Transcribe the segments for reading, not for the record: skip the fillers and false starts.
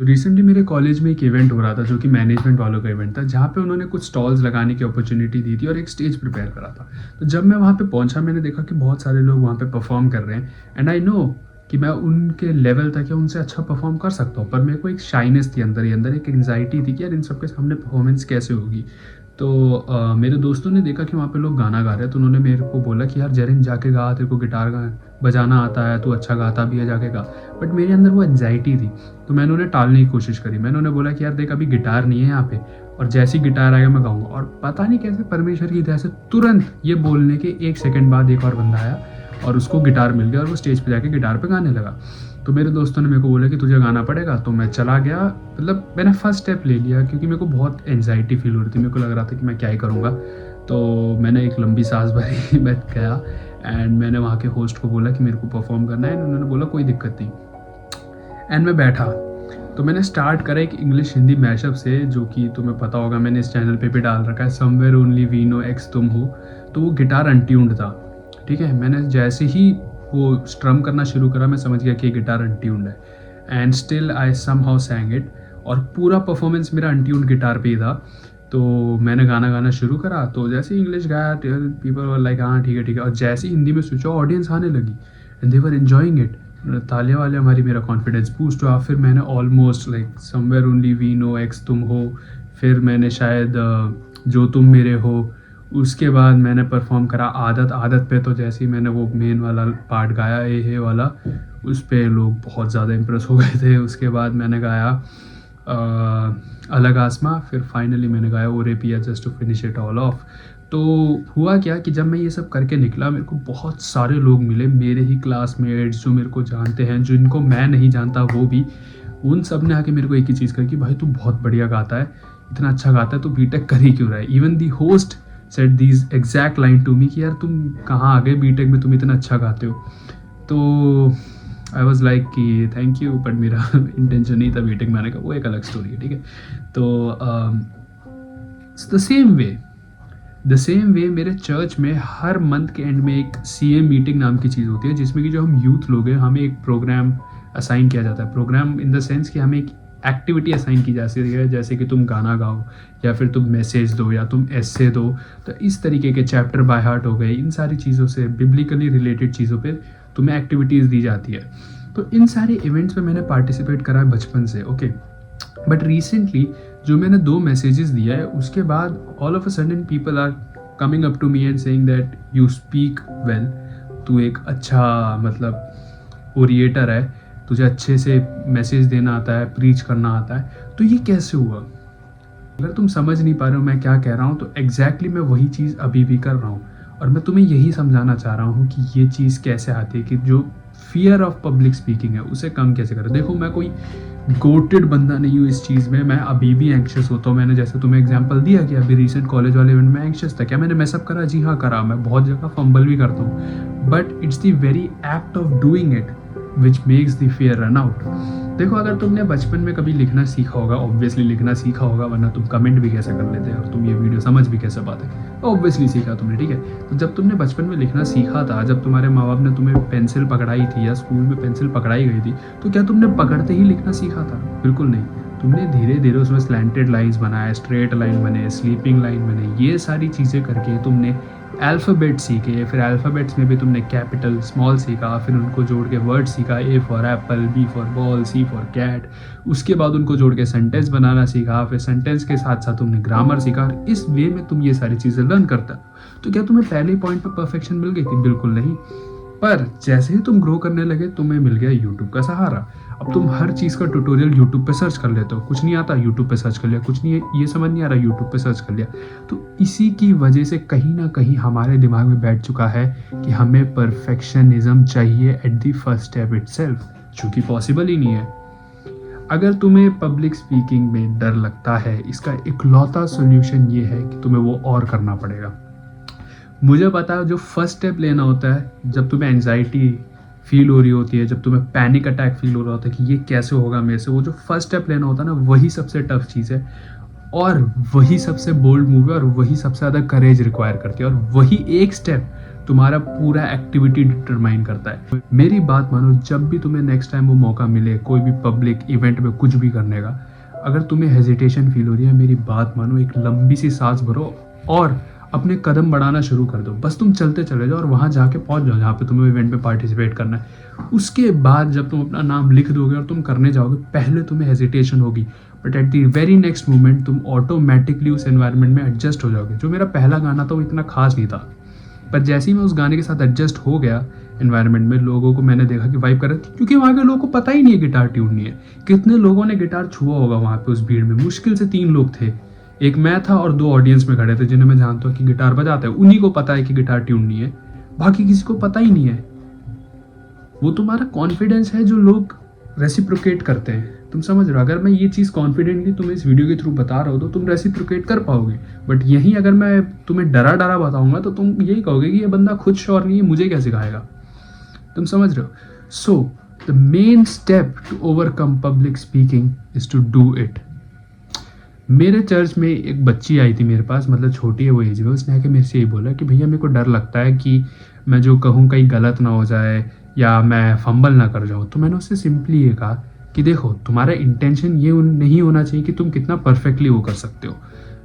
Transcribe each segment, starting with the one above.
Recently मेरे college में एक इवेंट हो रहा था जो कि मैनेजमेंट वालों का इवेंट था, जहाँ पे उन्होंने कुछ स्टॉल्स लगाने की अपॉर्चुनिटी दी थी और एक स्टेज प्रिपेयर करा था। तो जब मैं वहाँ पे पहुँचा, मैंने देखा कि बहुत सारे लोग वहाँ पे परफॉर्म कर रहे हैं एंड आई नो कि मैं उनके लेवल तक या उनसे अच्छा परफॉर्म कर सकता हूँ, पर मेरे को एक शाइनेस थी अंदर ही अंदर, एक एंग्जाइटी थी कि यार इन सबके सामने परफॉर्मेंस कैसे होगी। तो मेरे दोस्तों ने देखा कि वहाँ पे लोग गाना गा रहे हैं, तो उन्होंने मेरे को बोला कि यार जरिन जाके गा, तेरे को गिटार बजाना आता है, तू अच्छा गाता भी है, जाके गा। बट मेरे अंदर वो एंग्जाइटी थी, तो मैंने उन्हें टालने की कोशिश करी। मैंने उन्हें बोला कि यार देख, अभी गिटार नहीं है यहाँ पे, और जैसे ही गिटार आएगा मैं गाऊंगा। और पता नहीं कैसे परमेश्वर की दया से तुरंत ये बोलने के 1 सेकंड बाद एक और बंदा आया और उसको गिटार मिल गया और वो स्टेज पे जाके गिटार पे गाने लगा। तो मेरे दोस्तों ने मेरे को बोला कि तुझे गाना पड़ेगा, तो मैं चला गया। मतलब मैंने फर्स्ट स्टेप ले लिया क्योंकि मेरे को बहुत एंजाइटी फील हो रही थी, मेरे को लग रहा था कि मैं क्या ही करूँगा। तो मैंने एक लंबी सांस भरी, मैं गया एंड मैंने वहाँ के होस्ट को बोला कि मेरे को परफॉर्म करना है, उन्होंने बोला कोई दिक्कत नहीं। एंड मैं बैठा, तो मैंने स्टार्ट करा एक इंग्लिश हिंदी मैशअप से, जो कि तुम्हें पता होगा, मैंने इस चैनल पे भी डाल रखा है, समवेयर ओनली वी नो एक्स तुम हो। तो वो गिटार अनट्यून्ड था, ठीक है। मैंने जैसे ही वो स्ट्रम करना शुरू करा, मैं समझ गया कि ये गिटार अनट्यून्ड है and still I somehow sang it. और पूरा परफॉर्मेंस मेरा अनट्यून्ड गिटार पे ही था। तो मैंने गाना गाना शुरू करा, तो जैसे ही इंग्लिश गाया, पीपल वर लाइक हाँ ठीक है ठीक है, और जैसे ही हिंदी में स्विच हुआ, ऑडियंस आने लगी and they were enjoying it. तालियां वालियां मारी, मेरा कॉन्फिडेंस बूस्ट हुआ। फिर मैंने almost like somewhere only we know एक्स तुम हो, फिर मैंने शायद जो तुम मेरे हो, उसके बाद मैंने परफॉर्म करा आदत। आदत पे तो जैसे ही मैंने वो मेन वाला पार्ट गाया, ए हे वाला, उस पे लोग बहुत ज़्यादा इम्प्रेस हो गए थे। उसके बाद मैंने गाया अलग आसमां, फिर फाइनली मैंने गाया ओरे पिया just to finish it all off. तो हुआ क्या कि जब मैं ये सब करके निकला, मेरे को बहुत सारे लोग मिले, मेरे ही क्लासमेट्स जो मेरे को जानते हैं, जिनको मैं नहीं जानता वो भी। उन सब ने आके मेरे को एक ही चीज़ कही कि भाई तू बहुत बढ़िया गाता है, इतना अच्छा गाता है, तो बीटेक कर ही क्यों रहा है। Even the host said these exact line to me कि यार तुम कहाँ आ गए बीटेक में, तुम इतना अच्छा गाते हो। तो आई वॉज लाइक कि थैंक यू, बट मेरा इंटेंशन नहीं था बीटेक में आने का, वो एक अलग स्टोरी है, ठीक है। तो द सेम वे मेरे चर्च में हर मंथ के एंड में एक CM मीटिंग नाम की चीज़ होती है, जिसमें कि जो हम यूथ लोग हैं, हमें एक प्रोग्राम असाइन किया जाता है। प्रोग्राम इन द सेंस कि हमें एक एक्टिविटी असाइन की जाती है, जैसे कि तुम गाना गाओ, या फिर तुम मैसेज दो, या तुम एस्से दो। तो इस तरीके के चैप्टर बाय हार्ट हो गए, इन सारी चीज़ों से बिब्लिकली रिलेटेड चीज़ों पे तुम्हें एक्टिविटीज़ दी जाती है। तो इन सारे इवेंट्स में मैंने पार्टिसिपेट करा है बचपन से, ओके। बट रिसेंटली जो मैंने 2 मैसेजेस दिया है, उसके बाद all of a sudden people are coming up to me and saying that you speak well, तू एक अच्छा मतलब ओरिएटर है, तुझे अच्छे से मैसेज देना आता है, प्रीच करना आता है। तो ये कैसे हुआ? अगर तुम समझ नहीं पा रहे हो मैं क्या कह रहा हूँ, तो एग्जैक्टली मैं वही चीज़ अभी भी कर रहा हूँ। और मैं तुम्हें यही समझाना चाह रहा हूँ कि ये चीज़ कैसे आती है, कि जो फियर ऑफ पब्लिक स्पीकिंग है उसे कम कैसे करें। देखो, मैं कोई गोटेड बंदा नहीं हूँ इस चीज़ में, मैं अभी भी एंक्शस होता हूँ। मैंने जैसे तुम्हें एग्जांपल दिया कि अभी रिसेंट कॉलेज वाले इवेंट में एंक्शस था। क्या मैंने मैसअप करा? जी हाँ करा। मैं बहुत जगह फंबल भी करता हूँ, but it's the very act of doing it which makes the fear run out. देखो, अगर तुमने बचपन में कभी लिखना सीखा होगा, ऑब्वियसली लिखना सीखा होगा, वरना तुम कमेंट भी कैसे कर लेते और तुम ये वीडियो समझ भी कैसे पाते। ऑब्वियसली सीखा तुमने, ठीक है। तो जब तुमने बचपन में लिखना सीखा था, जब तुम्हारे माँ बाप ने तुम्हें पेंसिल पकड़ाई थी या स्कूल में पेंसिल पकड़ाई गई थी, तो क्या तुमने पकड़ते ही लिखना सीखा था? बिल्कुल नहीं। तुमने धीरे धीरे उसमें स्लैंटेड लाइन्स बनाए, स्ट्रेट लाइन बने, स्लीपिंग लाइन बने, ये सारी चीज़ें करके तुमने अल्फ़ाबेट सीखे। फिर अल्फ़ाबेट्स में भी तुमने कैपिटल, स्मॉल सीखा, फिर उनको जोड़ के वर्ड सीखा, A for apple, B for ball, C for cat. उसके बाद उनको जोड़ के सेंटेंस बनाना सीखा, फिर सेंटेंस के साथ साथ तुमने ग्रामर सीखा। और इस वे में तुम ये सारी चीज़ें लर्न करता। तो क्या तुम्हें पहले पॉइंट पर परफेक्शन मिल गई थी? बिल्कुल नहीं। पर जैसे ही तुम ग्रो करने लगे, तुम्हें मिल गया यूट्यूब का सहारा। अब तुम हर चीज़ का ट्यूटोरियल यूट्यूब पे सर्च कर लेते हो। कुछ नहीं आता, यूट्यूब पे सर्च कर लिया। कुछ नहीं, ये समझ नहीं आ रहा, यूट्यूब पे सर्च कर लिया। तो इसी की वजह से कहीं ना कहीं हमारे दिमाग में बैठ चुका है कि हमें परफेक्शनिज्म चाहिए at the first step itself, जो कि पॉसिबल ही नहीं है। अगर तुम्हें पब्लिक स्पीकिंग में डर लगता है, इसका इकलौता सोल्यूशन ये है कि तुम्हें वो और करना पड़ेगा। मुझे पता है, जो फर्स्ट स्टेप लेना होता है, जब तुम्हें एंजाइटी फील हो रही होती है, जब तुम्हें पैनिक अटैक फील हो रहा होता है कि ये कैसे होगा मेरे से, वो जो फर्स्ट स्टेप लेना होता है ना, वही सबसे टफ चीज़ है, और वही सबसे बोल्ड मूव है, और वही सबसे ज़्यादा करेज रिक्वायर करती है। और वही एक स्टेप तुम्हारा पूरा एक्टिविटी डिटरमाइन करता है। मेरी बात मानो, जब भी तुम्हें नेक्स्ट टाइम वो मौका मिले कोई भी पब्लिक इवेंट में कुछ भी करने का, अगर तुम्हें हेजिटेशन फील हो रही है, मेरी बात मानो, एक लंबी सी सांस भरो और अपने कदम बढ़ाना शुरू कर दो। बस तुम चलते चले जाओ और वहाँ जाके पहुँच जाओ जहाँ पे तुम्हें इवेंट में पार्टिसिपेट करना है। उसके बाद जब तुम अपना नाम लिख दोगे और तुम करने जाओगे, पहले तुम्हें हेजिटेशन होगी, but at the very next moment तुम ऑटोमेटिकली उस एनवायरनमेंट में एडजस्ट हो जाओगे। जो मेरा पहला गाना था वो इतना खास नहीं था, पर जैसे ही मैं उस गाने के साथ एडजस्ट हो गया एनवायरनमेंट में, लोगों को मैंने देखा कि वाइब कर रहे थे, क्योंकि वहाँ के लोगों को पता ही नहीं है गिटार ट्यून नहीं है। कितने लोगों ने गिटार छुआ होगा वहाँ पे उस भीड़ में? मुश्किल से 3 लोग थे, एक मैं था और 2 ऑडियंस में खड़े थे जिन्हें मैं जानता हूँ कि गिटार बजाते हैं। उन्हीं को पता है कि गिटार ट्यून नहीं है, बाकी किसी को पता ही नहीं है। वो तुम्हारा कॉन्फिडेंस है जो लोग रेसिप्रोकेट करते हैं। तुम समझ रहे हो? अगर मैं ये चीज़ कॉन्फिडेंटली तुम्हें इस वीडियो के थ्रू बता रहा हूँ तो तुम रेसिप्रोकेट कर पाओगे, बट यहीं अगर मैं तुम्हें डरा डरा बताऊंगा तो तुम यही कहोगे कि ये बंदा खुद श्योर नहीं है, मुझे क्या सिखाएगा। तुम समझ रहे हो? So the main step to overcome public speaking is to do it. मेरे चर्च में एक बच्ची आई थी मेरे पास, मतलब छोटी है वो एज में। उसने आके मेरे से यही बोला कि भैया मेरे को डर लगता है कि मैं जो कहूँ कहीं गलत ना हो जाए या मैं फंबल ना कर जाऊँ। तो मैंने उससे सिंपली ये कहा कि देखो, तुम्हारा इंटेंशन ये नहीं होना चाहिए कि तुम कितना परफेक्टली वो कर सकते हो।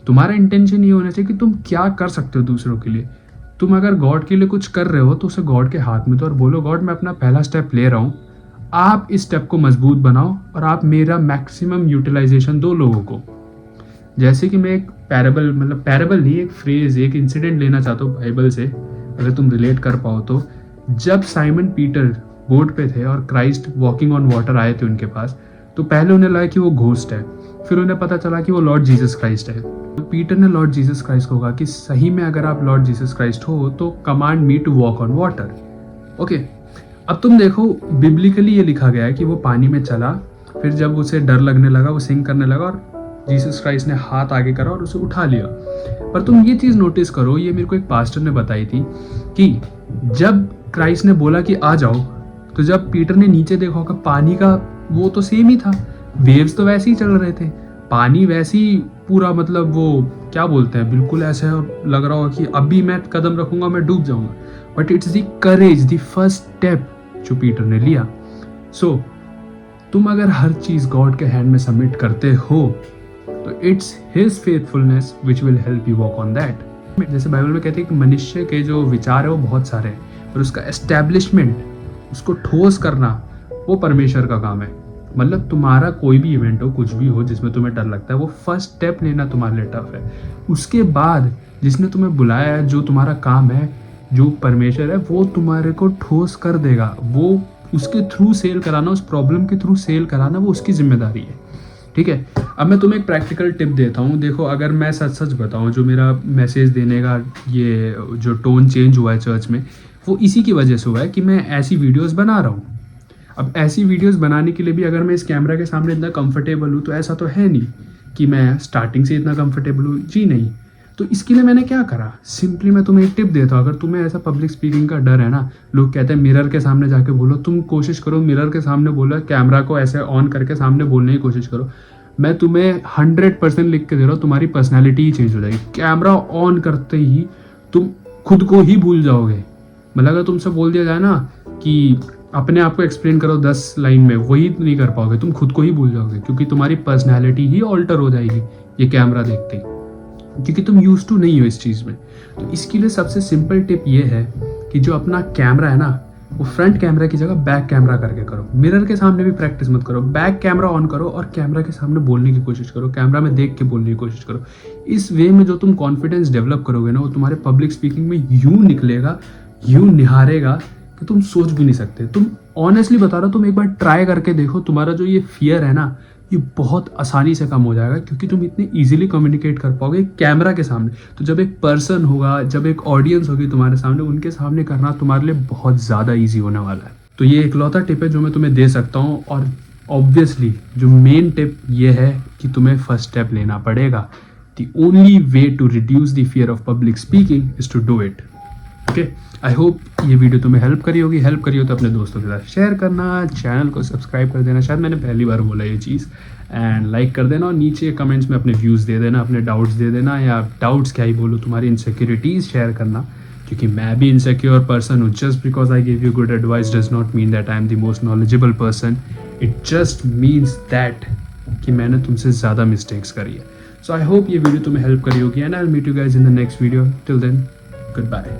तुम्हारा इंटेंशन ये होना चाहिए कि तुम क्या कर सकते हो दूसरों के लिए। तुम अगर गॉड के लिए कुछ कर रहे हो तो उसे गॉड के हाथ में दो और बोलो, गॉड मैं अपना पहला स्टेप ले रहा हूँ, आप इस स्टेप को मजबूत बनाओ और आप मेरा मैक्सिमम यूटिलाइजेशन दो लोगों को। जैसे कि मैं एक पैराबल, मतलब पैराबल नहीं, एक फ्रेज, एक इंसिडेंट लेना चाहता हूँ बाइबल से, अगर तुम रिलेट कर पाओ तो। जब साइमन पीटर बोट पे थे और क्राइस्ट वॉकिंग ऑन वाटर आए थे उनके पास, तो पहले उन्हें लगा कि वो घोस्ट है, फिर उन्हें पता चला कि वो लॉर्ड जीसस क्राइस्ट है। तो पीटर ने लॉर्ड जीसस क्राइस्ट को कहा कि सही में अगर आप लॉर्ड जीसस क्राइस्ट हो तो command me to walk on water. Okay, अब तुम देखो बिब्लिकली ये लिखा गया है कि वो पानी में चला, फिर जब उसे डर लगने लगा वो सिंक करने लगा और जीसस क्राइस्ट ने हाथ आगे करा और उसे उठा लिया। पर तुम ये चीज़ नोटिस करो, ये मेरे को एक पास्टर ने बताई थी कि जब क्राइस्ट ने बोला कि आ जाओ, तो जब पीटर ने नीचे देखा होगा पानी का वो तो सेम ही था, वेव्स तो वैसे ही चल रहे थे, पानी वैसे ही पूरा, मतलब वो क्या बोलते हैं, बिल्कुल ऐसे लग रहा होगा कि अभी मैं कदम रखूंगा मैं डूब जाऊंगा। But it's the courage, the first step जो पीटर ने लिया। सो तुम अगर हर चीज़ गॉड के हैंड में सबमिट करते हो तो it's his faithfulness which will help you walk on that. जैसे बाइबल में कहते हैं कि मनुष्य के जो विचार है वो बहुत सारे हैं, और उसका एस्टेब्लिशमेंट, उसको ठोस करना, वो परमेश्वर का काम है। मतलब तुम्हारा कोई भी इवेंट हो, कुछ भी हो जिसमें तुम्हें डर लगता है, वो फर्स्ट स्टेप लेना तुम्हारे लिए टफ है। उसके बाद जिसने तुम्हें बुलाया है, जो तुम्हारा काम है, जो परमेश्वर है, वो तुम्हारे को ठोस कर देगा। वो उसके थ्रू सेल कराना, उस प्रॉब्लम के थ्रू सेल कराना, वो उसकी जिम्मेदारी है। ठीक है, अब मैं तुम्हें एक प्रैक्टिकल टिप देता हूँ। देखो, अगर मैं सच सच बताऊँ, जो मेरा मैसेज देने का ये जो टोन चेंज हुआ है चर्च में, वो इसी की वजह से हुआ है कि मैं ऐसी वीडियोस बना रहा हूँ। अब ऐसी वीडियोस बनाने के लिए भी अगर मैं इस कैमरा के सामने इतना कंफर्टेबल हूँ, तो ऐसा तो है नहीं कि मैं स्टार्टिंग से इतना कंफर्टेबल हूँ, जी नहीं। तो इसके लिए मैंने क्या करा, सिंपली मैं तुम्हें एक टिप देता हूँ। अगर तुम्हें ऐसा पब्लिक स्पीकिंग का डर है ना, लोग कहते हैं मिरर के सामने जाके बोलो, तुम कोशिश करो मिरर के सामने बोलो, कैमरा को ऐसे ऑन करके सामने बोलने की कोशिश करो। मैं तुम्हें 100% लिख के दे रहा हूँ, तुम्हारी पर्सनैलिटी ही चेंज हो जाएगी। कैमरा ऑन करते ही तुम खुद को ही भूल जाओगे। मतलब अगर तुमसे बोल दिया जाए ना कि अपने आप को एक्सप्लेन करो 10 लाइन में, वही नहीं कर पाओगे, तुम खुद को ही भूल जाओगे, क्योंकि तुम्हारी पर्सनैलिटी ही ऑल्टर हो जाएगी ये कैमरा देखते ही, क्योंकि तुम यूज टू नहीं हो इस चीज़ में। तो इसके लिए सबसे सिंपल टिप ये है कि जो अपना कैमरा है ना, वो फ्रंट कैमरा की जगह बैक कैमरा करके करो। मिरर के सामने भी प्रैक्टिस मत करो, बैक कैमरा ऑन करो और कैमरा के सामने बोलने की कोशिश करो, कैमरा में देख के बोलने की कोशिश करो। इस वे में जो तुम कॉन्फिडेंस डेवलप करोगे ना, वो तुम्हारे पब्लिक स्पीकिंग में यूँ निकलेगा, यूँ निहारेगा कि तुम सोच भी नहीं सकते। तुम ऑनेस्टली बता रहा हो, तुम एक बार ट्राई करके देखो, तुम्हारा जो ये फियर है ना, ये बहुत आसानी से कम हो जाएगा, क्योंकि तुम इतने इजीली कम्युनिकेट कर पाओगे कैमरा के सामने। तो जब एक पर्सन होगा, जब एक ऑडियंस होगी तुम्हारे सामने, उनके सामने करना तुम्हारे लिए बहुत ज़्यादा इजी होने वाला है। तो ये इकलौता टिप है जो मैं तुम्हें दे सकता हूँ। और ऑब्वियसली जो मेन टिप ये है कि तुम्हें फर्स्ट स्टेप लेना पड़ेगा। The only way to reduce the fear of public speaking is to do it. Okay, I hope ये वीडियो तुम्हें हेल्प करी होगी। हेल्प करी हो तो अपने दोस्तों के साथ शेयर करना, चैनल को सब्सक्राइब कर देना, शायद मैंने पहली बार बोला ये चीज़, एंड लाइक कर देना, और नीचे कमेंट्स में अपने व्यूज़ दे देना, अपने डाउट्स दे देना, या डाउट्स क्या ही बोलो, तुम्हारी इनसिक्योरिटीज़ शेयर करना, क्योंकि मैं भी इनसिक्योर पर्सन हूँ. Just because I give you good advice does not mean that I am the most knowledgeable person. It just means that कि मैंने तुमसे ज़्यादा मिस्टेक्स करी है. सो आई होप ये वीडियो तुम्हें हेल्प करी होगी, and I will meet you guys in the next video. Till then, good bye.